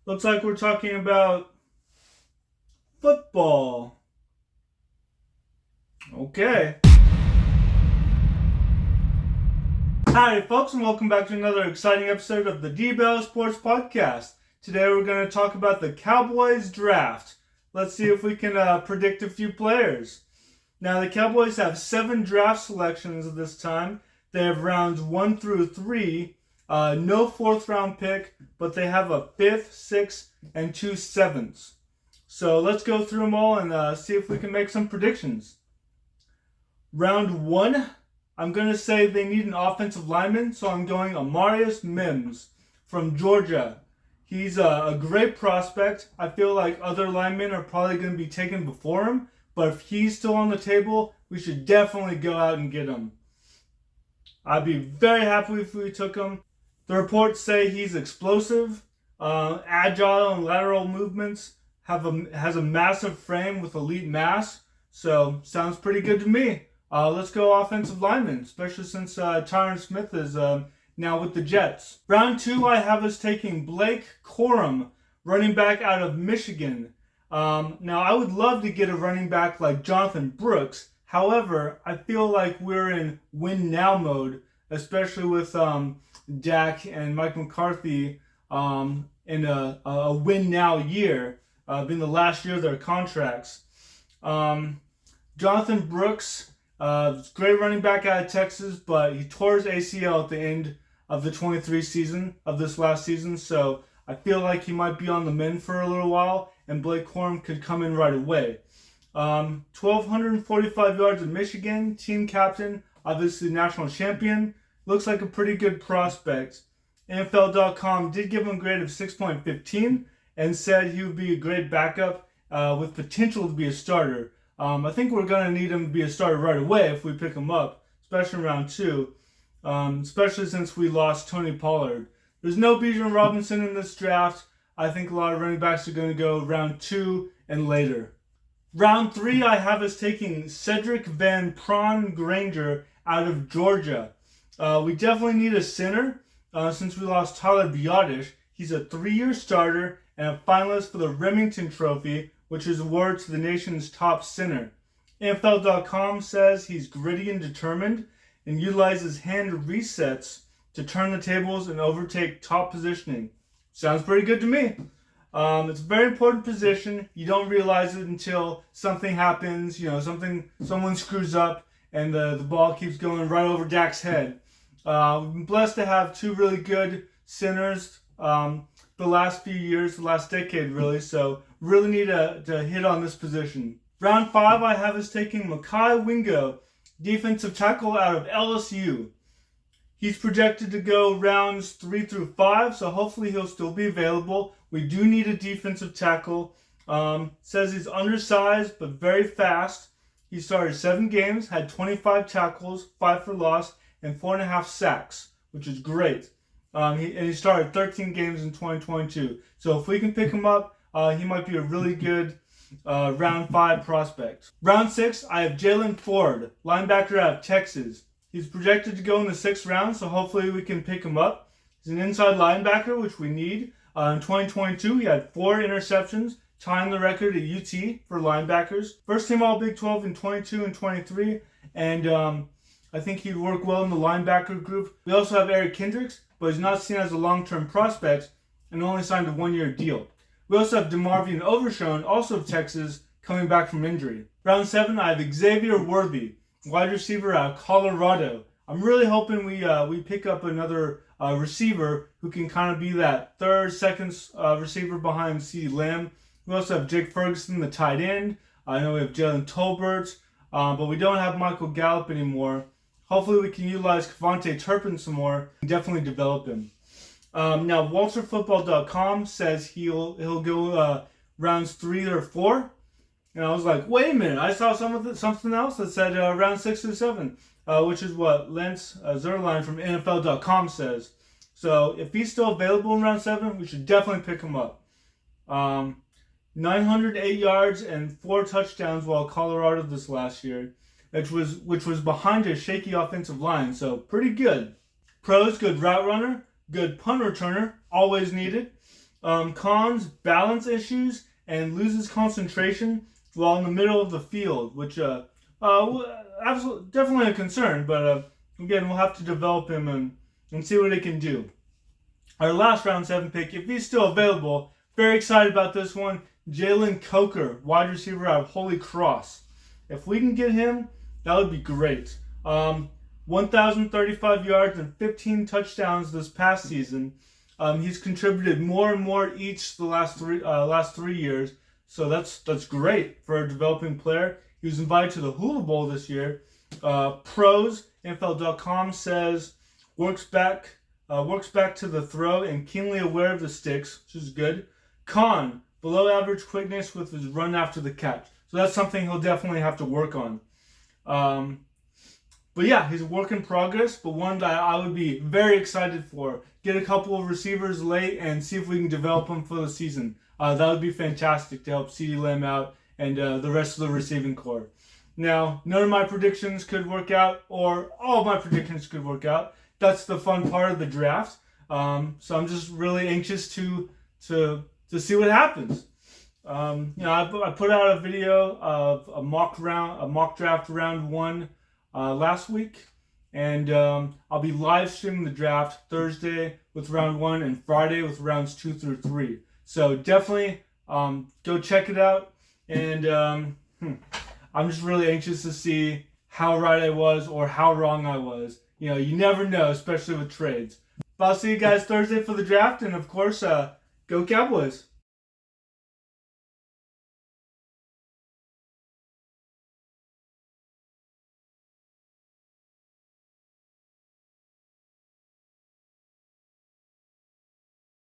Looks like we're talking about football. Okay. Hi, folks, and welcome back to another exciting episode of the D.Bell Sports Podcast. Today we're going to talk about the Cowboys draft. Let's see if we can predict a few players. Now, the Cowboys have 7 draft selections this time. They have rounds 1 through 3. No 4th round pick, but they have a 5th, 6th, and 2 7ths. So let's go through them all and see if we can make some predictions. Round 1, I'm going to say they need an offensive lineman, so I'm going Amarius Mims from Georgia. He's a great prospect. I feel like other linemen are probably going to be taken before him, but if he's still on the table, we should definitely go out and get him. I'd be very happy if we took him. The reports say he's explosive, agile and lateral movements, has a massive frame with elite mass, so sounds pretty good to me. Let's go offensive lineman, especially since Tyron Smith is now with the Jets. Round 2, I have us taking Blake Corum, running back out of Michigan. Now, I would love to get a running back like Jonathan Brooks. However, I feel like we're in win-now mode, especially with Dak and Mike McCarthy in a win-now year, being the last year of their contracts. Jonathan Brooks, great running back out of Texas, but he tore his ACL at the end of the 23 season, of this last season, so I feel like he might be on the mend for a little while, and Blake Corum could come in right away. 1,245 yards in Michigan, team captain, obviously national champion, looks like a pretty good prospect. NFL.com did give him a grade of 6.15 and said he would be a great backup with potential to be a starter. I think we're going to need him to be a starter right away if we pick him up, especially in round 2, especially since we lost Tony Pollard. There's no Bijan Robinson in this draft. I think a lot of running backs are going to go round 2 and later. Round 3, I have us taking Cedric Van Pran Granger out of Georgia. We definitely need a center since we lost Tyler Biadasz. He's a 3-year starter and a finalist for the Remington Trophy, which is awarded to the nation's top center. NFL.com says he's gritty and determined and utilizes hand resets to turn the tables and overtake top positioning. Sounds pretty good to me. It's a very important position. You don't realize it until something happens, someone screws up and the ball keeps going right over Dak's head. We've been blessed to have 2 really good centers the last few years, the last decade really, so really need to hit on this position. Round 5, I have us taking Mekhi Wingo, defensive tackle out of LSU. He's projected to go rounds 3 through 5, so hopefully he'll still be available. We do need a defensive tackle. Says he's undersized but very fast. He started 7 games, had 25 tackles, 5 for loss, and 4.5 sacks, which is great. He started 13 games in 2022. So if we can pick him up, he might be a really good round 5 prospect. Round 6, I have Jalen Ford, linebacker out of Texas. He's projected to go in the 6th round, so hopefully we can pick him up. He's an inside linebacker, which we need. In 2022, he had 4 interceptions, tying the record at UT for linebackers. First team All Big 12 in 22 and 23, and I think he'd work well in the linebacker group. We also have Eric Kendricks, but he's not seen as a long-term prospect and only signed a 1-year deal. We also have DeMarvion Overshown, also of Texas, coming back from injury. Round 7, I have Xavier Worthy, wide receiver out of Colorado. I'm really hoping we pick up another receiver who can kind of be that second receiver behind CeeDee Lamb. We also have Jake Ferguson, the tight end. I know we have Jalen Tolbert, but we don't have Michael Gallup anymore. Hopefully we can utilize Kevontae Turpin some more and definitely develop him. Now, WalterFootball.com says he'll go rounds 3 or 4. And I was like, wait a minute, I saw something else that said round 6 or 7, which is what Lance Zierlein from NFL.com says. So if he's still available in round 7, we should definitely pick him up. 908 yards and 4 touchdowns while Colorado this last year, which was behind a shaky offensive line, so pretty good. Pros, good route runner, good punt returner, always needed. Cons, balance issues and loses concentration while in the middle of the field, which absolutely definitely a concern. But again, we'll have to develop him and see what he can do. Our last round 7 pick, if he's still available, very excited about this one. Jalen Coker, wide receiver out of Holy Cross. If we can get him, that would be great. 1,035 yards and 15 touchdowns this past season. He's contributed more and more each the last three years, so that's great for a developing player. He was invited to the Hula Bowl this year. Pros, NFL.com says works back to the throw and keenly aware of the sticks, which is good. Con, below average quickness with his run after the catch. So that's something he'll definitely have to work on. But yeah, he's a work in progress, but one that I would be very excited for. Get a couple of receivers late and see if we can develop them for the season. That would be fantastic to help CeeDee Lamb out and the rest of the receiving core. Now, none of my predictions could work out, or all of my predictions could work out. That's the fun part of the draft. So I'm just really anxious to see what happens. I put out a video of a mock draft round 1 last week, and I'll be live streaming the draft Thursday with round 1 and Friday with rounds 2 through 3. So definitely go check it out, and I'm just really anxious to see how right I was or how wrong I was. You never know, especially with trades. But I'll see you guys Thursday for the draft, and of course, go Cowboys.